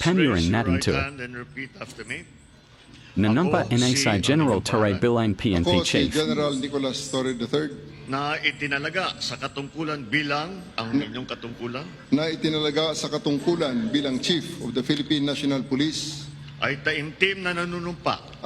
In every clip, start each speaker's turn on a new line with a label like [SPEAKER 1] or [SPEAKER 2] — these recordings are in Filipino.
[SPEAKER 1] Pamurin natin to.
[SPEAKER 2] And repeat after me.
[SPEAKER 1] Nanumpa NSI General Torre Bilang PNP
[SPEAKER 3] Ako si
[SPEAKER 1] Chief.
[SPEAKER 3] General Nicolas Torre III
[SPEAKER 2] Na itinalaga sa katungkulan bilang ang inyong katungkulan
[SPEAKER 3] na itinalaga sa katungkulan bilang Chief of the Philippine National Police
[SPEAKER 2] ay taimtim na nanunumpa.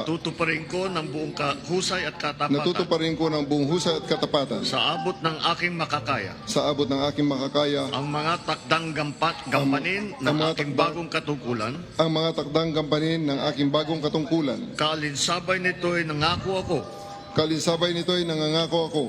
[SPEAKER 2] Natutuparin ko ng buong husay at katapatan
[SPEAKER 3] Natutuparin ko ng buong husay at katapatan
[SPEAKER 2] sa abot ng aking makakaya
[SPEAKER 3] sa abot ng aking makakaya
[SPEAKER 2] ang mga takdang gampanin ng aking bagong katungkulan.
[SPEAKER 3] ang mga takdang gampanin ng aking bagong katungkulan.
[SPEAKER 2] Kaalinsabay nito'y nangako ako
[SPEAKER 3] Kalinsabay nito'y nangangako ako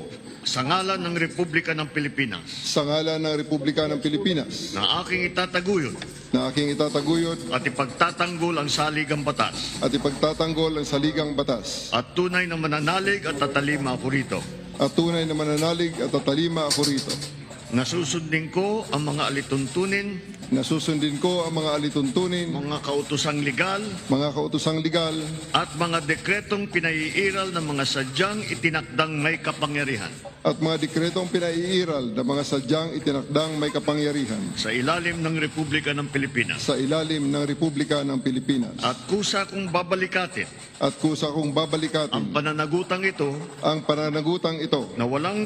[SPEAKER 2] sa ngalan ng Republika ng Pilipinas
[SPEAKER 3] sa ngalan ng Republika ng Pilipinas
[SPEAKER 2] na aking itataguyod
[SPEAKER 3] na aking itataguyod
[SPEAKER 2] at ipagtatanggol ang saligang batas
[SPEAKER 3] at ipagtatanggol ang saligang batas
[SPEAKER 2] at tunay na mananalig at tatalima ako rito.
[SPEAKER 3] at tunay na mananalig at tatalima ako rito.
[SPEAKER 2] Nasusundin ko ang mga alituntunin,
[SPEAKER 3] Nasusundin ko ang mga alituntunin,
[SPEAKER 2] mga kautosang legal
[SPEAKER 3] mga kautosang legal
[SPEAKER 2] at mga dekretong pinaiiral ng mga sadyang itinakdang may kapangyarihan
[SPEAKER 3] at mga dekretong pinaiiral na mga sadyang itinakdang may kapangyarihan
[SPEAKER 2] sa ilalim ng Republika ng Pilipinas.
[SPEAKER 3] sa ilalim ng Republika ng Pilipinas.
[SPEAKER 2] At kusa kong babalikatin
[SPEAKER 3] At kusa kong
[SPEAKER 2] ang
[SPEAKER 3] babalikatin
[SPEAKER 2] pananagutang ito
[SPEAKER 3] ang pananagutang ito
[SPEAKER 2] na walang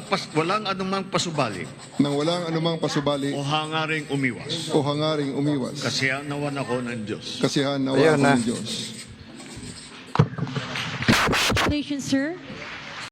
[SPEAKER 2] anumang pasubali
[SPEAKER 3] nang walang anumang pasubali
[SPEAKER 2] o hangaring umiwas.
[SPEAKER 3] o hangaring umiwas.
[SPEAKER 2] Kasihan nawan ako ng Diyos.
[SPEAKER 3] Kasihan nawa
[SPEAKER 4] Ayun
[SPEAKER 3] ako
[SPEAKER 4] na.
[SPEAKER 3] ng Diyos.
[SPEAKER 5] Congratulations, sir.